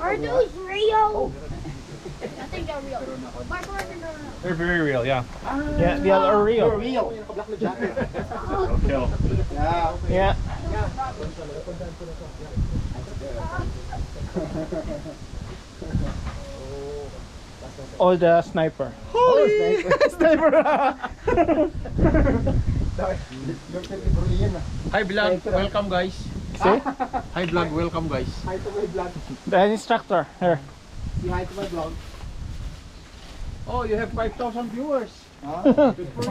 Are those real? I think they're real. They're very real, yeah. Yeah, they are real. They're real. Kill. Yeah. All the sniper. Holy Sniper! Hi vlog, welcome guys. See? Hi vlog, welcome guys. Hi to my vlog. The instructor. Here. Say hi to my vlog. Oh, you have 5,000 viewers.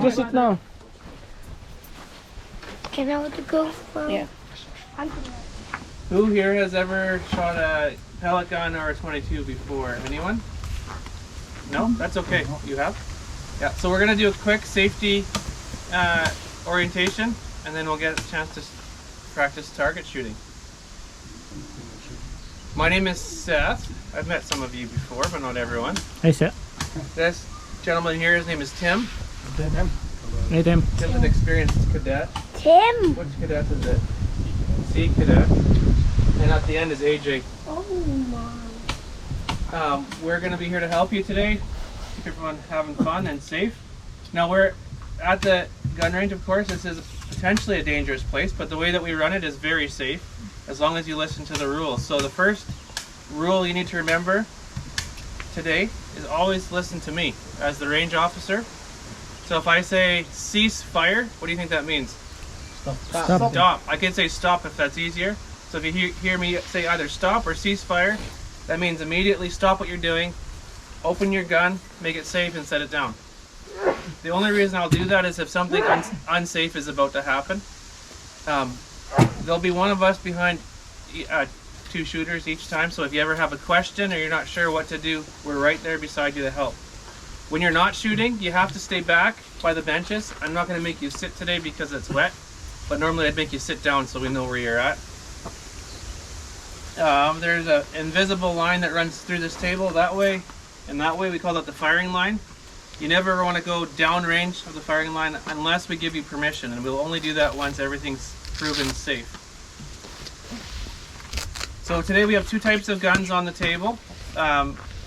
Just sit now. Can I have to go from? Yeah. Who here has ever shot a pellet gun or a 22 before? Anyone? No? That's okay. You have? Yeah, so we're going to do a quick safety orientation, and then we'll get a chance to practice target shooting. My name is Seth. I've met some of you before, but not everyone. Hey, sir. This gentleman here, his name is Tim. Hey, Tim. Tim's an experienced cadet. Tim. Which cadet is it? C cadet. And at the end is AJ. Oh my. We're going to be here to help you today. Keep everyone having fun and safe. Now we're at the gun range, of course. This is potentially a dangerous place, but the way that we run it is very safe as long as you listen to the rules. So the first rule you need to remember today is always listen to me as the range officer. So if I say cease fire, what do you think that means? Stop. Stop. I can say stop if that's easier. So if you hear me say either stop or cease fire, that means immediately stop what you're doing, open your gun, make it safe, and set it down. The only reason I'll do that is if something unsafe is about to happen. There'll be one of us behind two shooters each time, so if you ever have a question or you're not sure what to do, we're right there beside you to help. When you're not shooting, you have to stay back by the benches. I'm not going to make you sit today because it's wet, but normally I'd make you sit down so we know where you're at. There's an invisible line that runs through this table that way and that way. We call that the firing line. You never want to go downrange of the firing line unless we give you permission, and we'll only do that once everything's proven safe. So today we have two types of guns on the table.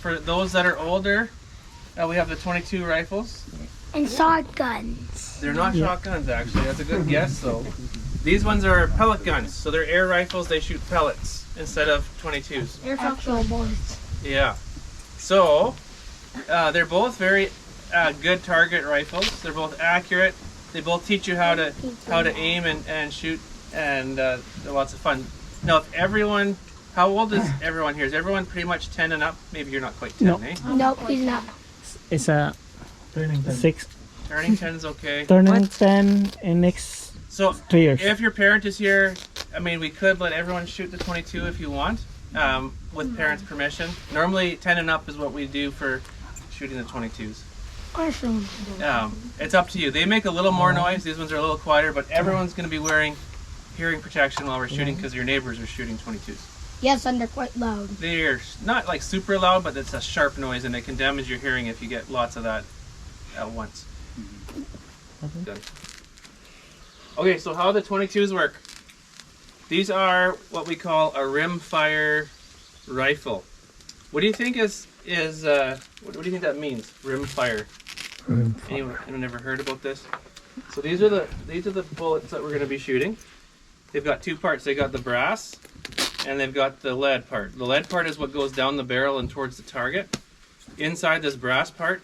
For those that are older, we have the 22 rifles. And shotguns. They're not shotguns actually, that's a good guess though. These ones are pellet guns, so they're air rifles, they shoot pellets instead of 22s. Actual bullets. Yeah. So, they're both very good target rifles. They're both accurate. They both teach you how to aim and shoot, and they're lots of fun. Now, if everyone, how old is everyone here? Is everyone pretty much 10 and up? Maybe you're not quite 10, No. eh? Nope, he's not. It's a Turning 10. 6. Turning 10 is okay. Turning 10 in next So, 2 years. if your parent is here, I mean, we could let everyone shoot the 22 if you want, with parents' permission. Normally, 10 and up is what we do for shooting the 22s. Awesome. It's up to you. They make a little more noise. These ones are a little quieter, but everyone's going to be wearing hearing protection while we're shooting because your neighbors are shooting 22s. Yes, and they're quite loud. They're not like super loud, but it's a sharp noise and it can damage your hearing if you get lots of that at once. Good. Okay, so how the 22s work. These are what we call a rimfire rifle. What do you think what do you think that means? Rimfire. Anyone ever heard about this? So these are the bullets that we're going to be shooting. They've got two parts. They got the brass and they've got the lead part. The lead part is what goes down the barrel and towards the target. Inside this brass part,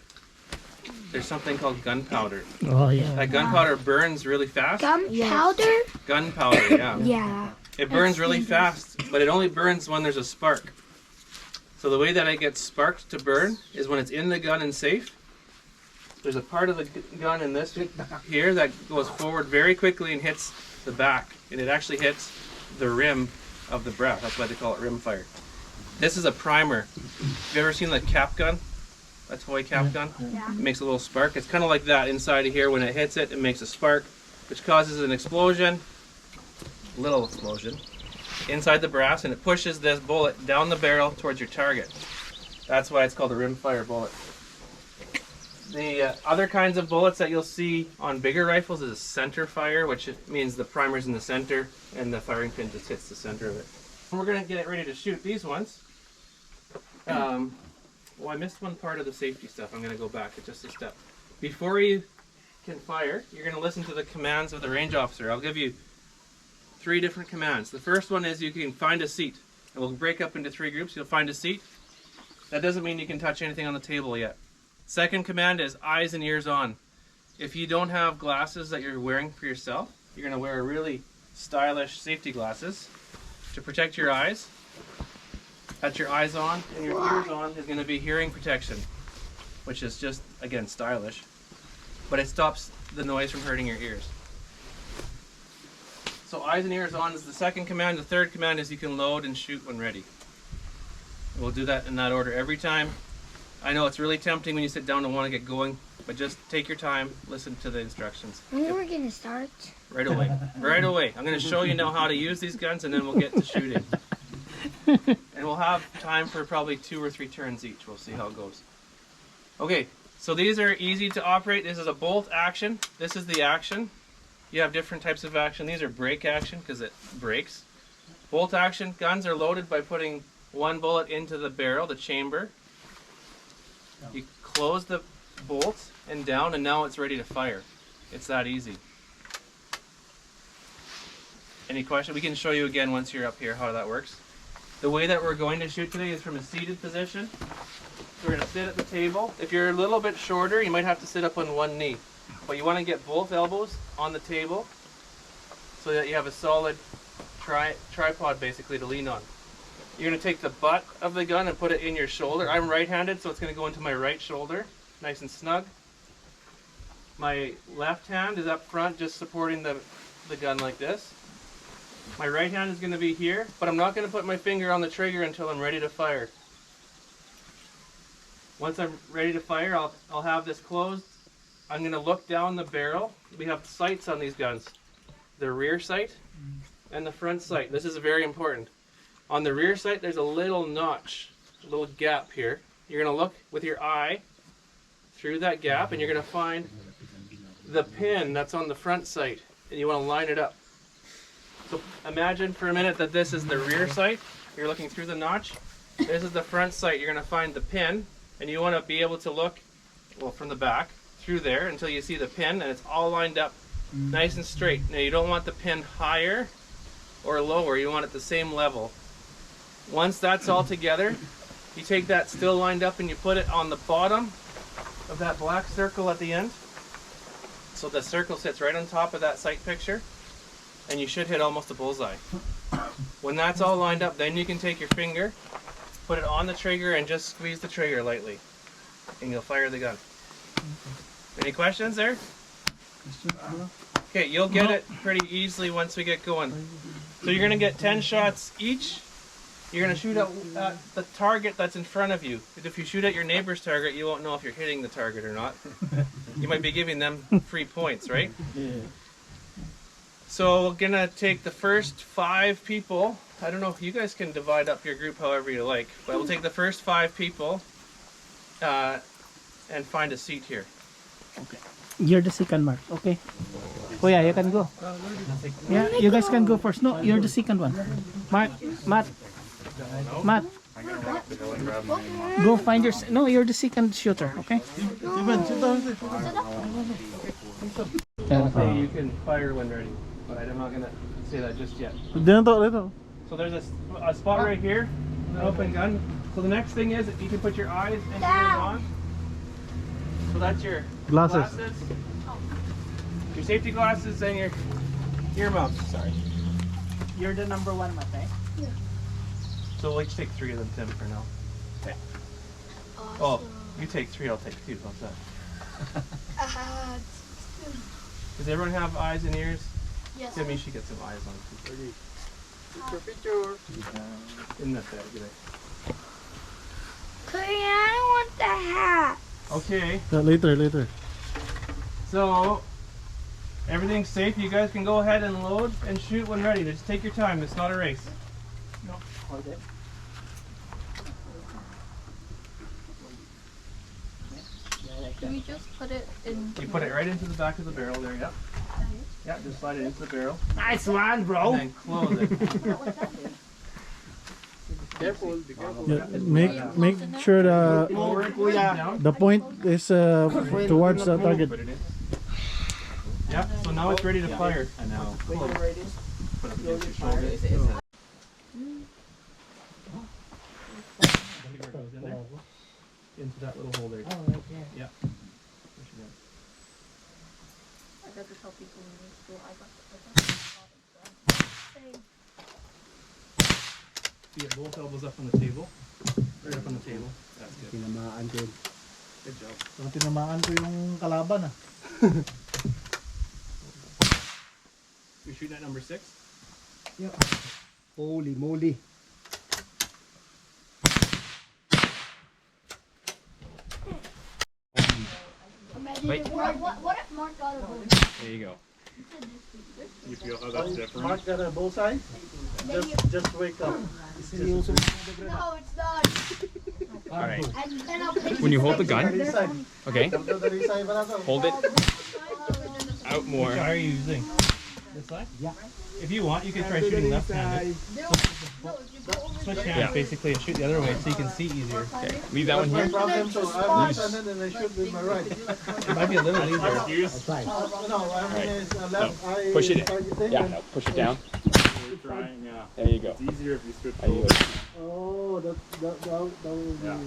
there's something called gunpowder. Oh, yeah. That gunpowder burns really fast. Gunpowder? Gunpowder, yeah. Yeah. It burns really fast, but it only burns when there's a spark. So the way that it gets sparked to burn is when it's in the gun and safe. There's a part of the gun in this here that goes forward very quickly and hits the back, and it actually hits the rim of the brass. That's why they call it rim fire. This is a primer. Have you ever seen the cap gun? A toy cap gun? Yeah. It makes a little spark. It's kind of like that inside of here. When it hits it, it makes a spark, which causes an explosion, little explosion, inside the brass, and it pushes this bullet down the barrel towards your target. That's why it's called a rimfire bullet. The other kinds of bullets that you'll see on bigger rifles is center fire, which means the primer's in the center and the firing pin just hits the center of it. We're going to get ready to shoot these ones. Well, I missed one part of the safety stuff. I'm going to go back just a step. Before you can fire, you're going to listen to the commands of the range officer. I'll give you 3 different commands. The first one is you can find a seat. And we'll break up into 3 groups. You'll find a seat. That doesn't mean you can touch anything on the table yet. Second command is eyes and ears on. If you don't have glasses that you're wearing for yourself, you're going to wear really stylish safety glasses to protect your eyes. That's your eyes on, and your ears on is going to be hearing protection, which is just, again, stylish. But it stops the noise from hurting your ears. So eyes and ears on is the second command. The third command is you can load and shoot when ready. We'll do that in that order every time. I know it's really tempting when you sit down and want to get going, but just take your time, listen to the instructions. When are we gonna start? Right away. Right away. I'm going to show you now how to use these guns, and then we'll get to shooting. And we'll have time for probably 2 or 3 turns each. We'll see how it goes. Okay, so these are easy to operate. This is a bolt action. This is the action. You have different types of action. These are break action because it breaks. Bolt action guns are loaded by putting 1 bullet into the barrel, the chamber. You close the bolt and down, and now it's ready to fire. It's that easy. Any question? We can show you again once you're up here how that works. The way that we're going to shoot today is from a seated position. So we're going to sit at the table. If you're a little bit shorter, you might have to sit up on 1 knee. But you want to get both elbows on the table so that you have a solid tripod basically to lean on. You're going to take the butt of the gun and put it in your shoulder. I'm right-handed, so it's going to go into my right shoulder, nice and snug. My left hand is up front, just supporting the gun like this. My right hand is going to be here, but I'm not going to put my finger on the trigger until I'm ready to fire. Once I'm ready to fire, I'll have this closed. I'm going to look down the barrel. We have sights on these guns. The rear sight and the front sight. This is very important. On the rear sight, there's a little notch, a little gap here. You're going to look with your eye through that gap, and you're going to find the pin that's on the front sight, and you want to line it up. So imagine for a minute that this is the rear sight. You're looking through the notch. This is the front sight. You're going to find the pin, and you want to be able to look, well, from the back through there until you see the pin, and it's all lined up nice and straight. Now you don't want the pin higher or lower. You want it the same level. Once that's all together, you take that still lined up and you put it on the bottom of that black circle at the end. So the circle sits right on top of that sight picture, and you should hit almost a bullseye. When that's all lined up, then you can take your finger, put it on the trigger, and just squeeze the trigger lightly, and you'll fire the gun. Any questions there? Okay, you'll get it pretty easily once we get going. So you're going to get 10 shots each. You're going to shoot at the target that's in front of you. If you shoot at your neighbor's target, you won't know if you're hitting the target or not. You might be giving them free points, right? Yeah. So we're going to take the first 5 people. I don't know if you guys can divide up your group however you like, but we'll take the first 5 people and find a seat here. Okay. You're the second, Mark. Okay. Oh yeah, you can go. Yeah, you guys can go first. No, you're the second one. Mark, Matt. Go find your. No, you're the second shooter. Okay. Say you can fire when ready, but I'm not gonna say that just yet. So there's a spot right here, an open gun. So the next thing is you can put your eyes and ears on. So that's your glasses. Your safety glasses and your earmuffs. Sorry. You're the number 1, Matt. Yeah. So we'll each take 3 of them, Tim, for now. Okay. Awesome. Oh, you take 3, I'll take 2. How's that? Does everyone have eyes and ears? Yes. Timmy should get some eyes on too. Picture. In that bag, today. I want the hat. Okay. Later. So everything's safe. You guys can go ahead and load and shoot when ready. Just take your time. It's not a race. No, hold it. Yeah, like Do we just put it in? You put it right into the back of the barrel there, yep. Yeah, just slide it into the barrel. Nice one, bro. And then close it. Careful, be careful. Yeah, make sure the point is towards the target. Put it in. Yep, so now it's ready to fire. And now put it up against your shoulder. In there. Into that little hole there. Oh, right there. Yeah. I got to tell people in this school. I got So you have both elbows up on the table. Right up on the table. That's good. Tinamaan din. Good job. So, tinamaan ko yung kalaban ah. You're shooting at number 6? Holy moly. Wait. What if Mark got a goal? There you go. You feel how that's different? Mark got a bullseye. Just wake up. No, it's not. All right. And then I'll place When you it hold the right gun, there. okay, Hold hold it out more. Which eye are you using? This side? Yeah. If you want, you can try shooting left-handed. No, if you go over Switch there. hands Yeah. basically and shoot the other way so you can see easier. Okay, leave that one here. problem, so I'm left-handed and I shoot with my right. It might be a little easier. Excuse? No, I mean it's left eye Push it. targeting. Yeah, no, push it down. You're trying, yeah. There you go. It's easier if you switch There you over. go. Oh, that will be. Yeah. I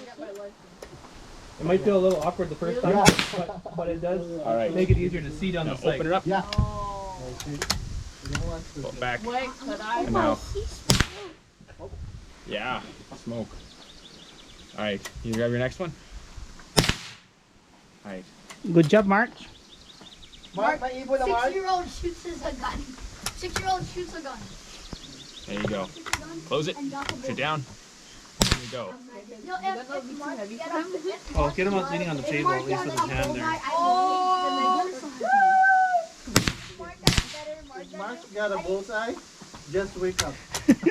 got my license. It might feel a little awkward the first time, but it does All right. make it easier to see down Now the sight. open it up. Yeah. Pull it back. Wait, could I? And now. Yeah, smoke. All right, you grab your next one. All right. Good job, Mark. Mark, may ibon na Mark. 6-year-old shoots a gun. 6-year-old shoots a gun. There you go. Close it. Push it down. There you go. No, if Mark get up, if Oh, get him up leaning on the table, at least with his hand there. Mark got a bullseye. Just wake up.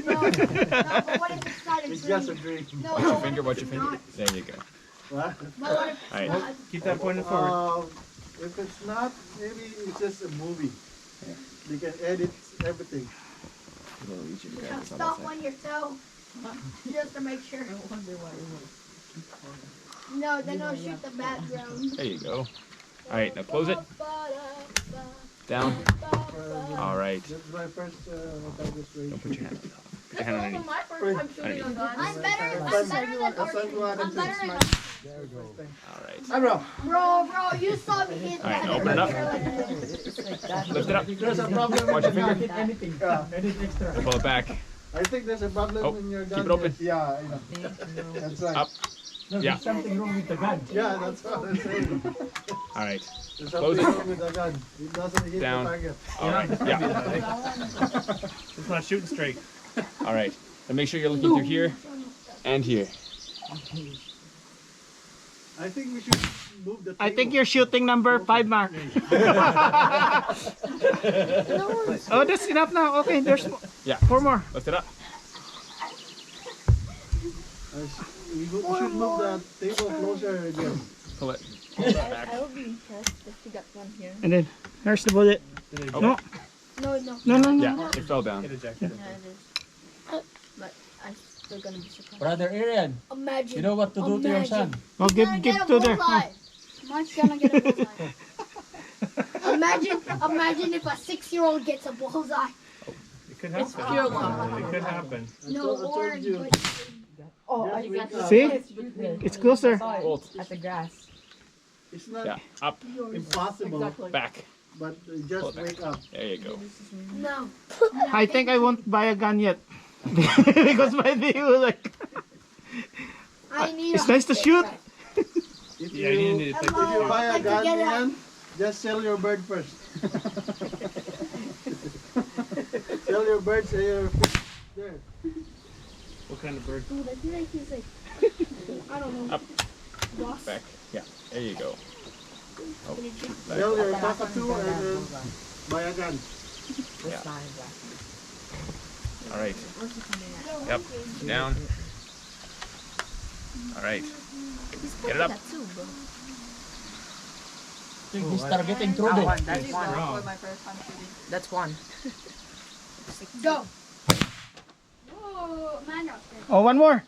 No, but what if it's not a It's just a dream? dream. No, Watch your what finger, if watch it's your finger. not? There you go. What? But what if it's Alright. not? Keep that pointed forward. If it's not, maybe it's just a movie. They can edit everything. Stop on yourself. Just to make sure. No, then I'll shoot the background. There you go. All right, now close it. Down. All right. That's my first target range. Don't put your hand on top. Put your hand This underneath. wasn't my first time shooting a gun. I'm better than That's time to add I'm into better this than match. All right. Hi bro. Bro, you saw me hit All right, that. now open it up. Lift it up. There's a problem Watch your with your finger. gun. Anything. Yeah. Pull it back. I think there's a problem Oh, in your keep gun. it open. Yeah, I know. That's right. Up. Yeah. Something wrong with the gun. Yeah, that's what I'm saying. All right. There's Close something it. wrong with the gun. It doesn't hit Down. the target. All right. Yeah. It's not shooting straight. All right. And make sure you're looking through here and here. I think we should move the table. I think you're shooting number 5, Mark. Oh, that's enough now. Okay, there's Yeah. 4 more. Lift it up. We should move the table closer again. Pull it. Pull it back. I would be impressed if you got one here. And then, here's the bullet. Oh, No, No. no. yeah. It fell down. Yeah, it is. But I'm still gonna be surprised. Brother Arian, Imagine. you know what to do to your son? Well, He's gonna give get a to there. bullseye. Mark's gonna get a bullseye. Imagine if a 6-year-old gets a bullseye. It could It's pure luck. It could happen. No, I told or you. See? It's closer. Bolt. At the grass. It's not Yeah. Up. impossible, Back. but just wake up. There you go. no. I think I won't buy a gun yet. Because my view, like, I need it's a nice to shoot. If Yeah, you need to take if you buy a Like to gun, get Ian, just sell your bird first. Sell your birds and your fish there. What kind of bird? Dude, I feel like he's like, I don't know. Up. Lost. Back. Yeah. There you go. Oh, back. Sell your cockatoo and then buy a gun. Yeah. All right. Yep. Down. All right. Get it up. He's targeting through there. That's one. Go. Whoa, man, not good. Oh, one more.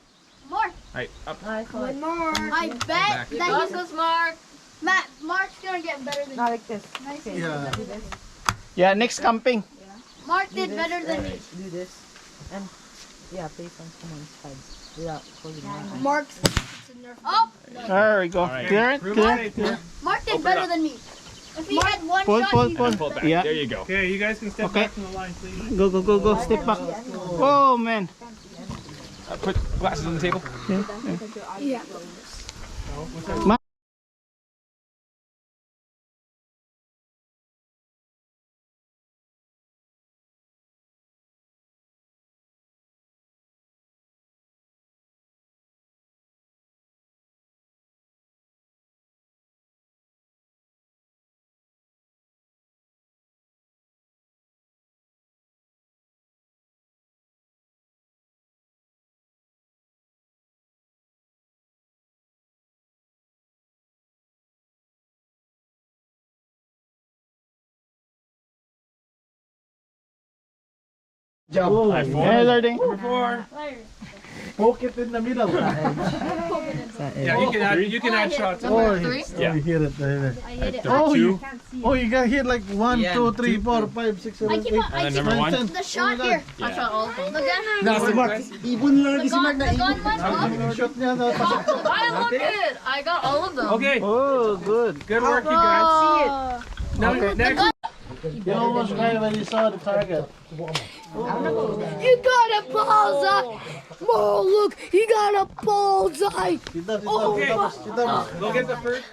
More. All right, up. One more. I bet Back. that he's so smart. Mark's gonna get better than Not like this. me. Yeah. Yeah, next camping. Mark did better than me. Do this. And yeah, place on someone's head. Without holding on. Mark's. Oh, There we go. right. Clear it, clear it. Clear. Mark did Open it better up. than me. If he had one Pull, shot, pull, he pull. And pull it back. Yeah. There you go. Okay, you guys can step Okay. back from the line, please. Go, go, go, go. Step back. Oh, man. Put glasses on the table. Yeah. Hey, Lording. Poke it in the middle. Yeah, you can add shots. Oh, Yeah. you hit it there. I hit it. Oh, Two. you got hit like 1, Yeah. 2, 3, 4, 5, 6, 7, 8, I keep number one? the shot here. Yeah. shot all of them. The gun. Si Mark. Ibon lang lagi si Mark na The gun ibon. went up. Yung shot niya na I look it. I got all of them. Okay, Oh, good. good work, you guys. Oh. Now, next. You almost died when you saw the target. You got a bullseye. Oh, look, he got a bullseye. Sit down, sit down, Oh, sit down, sit down. Go get the first.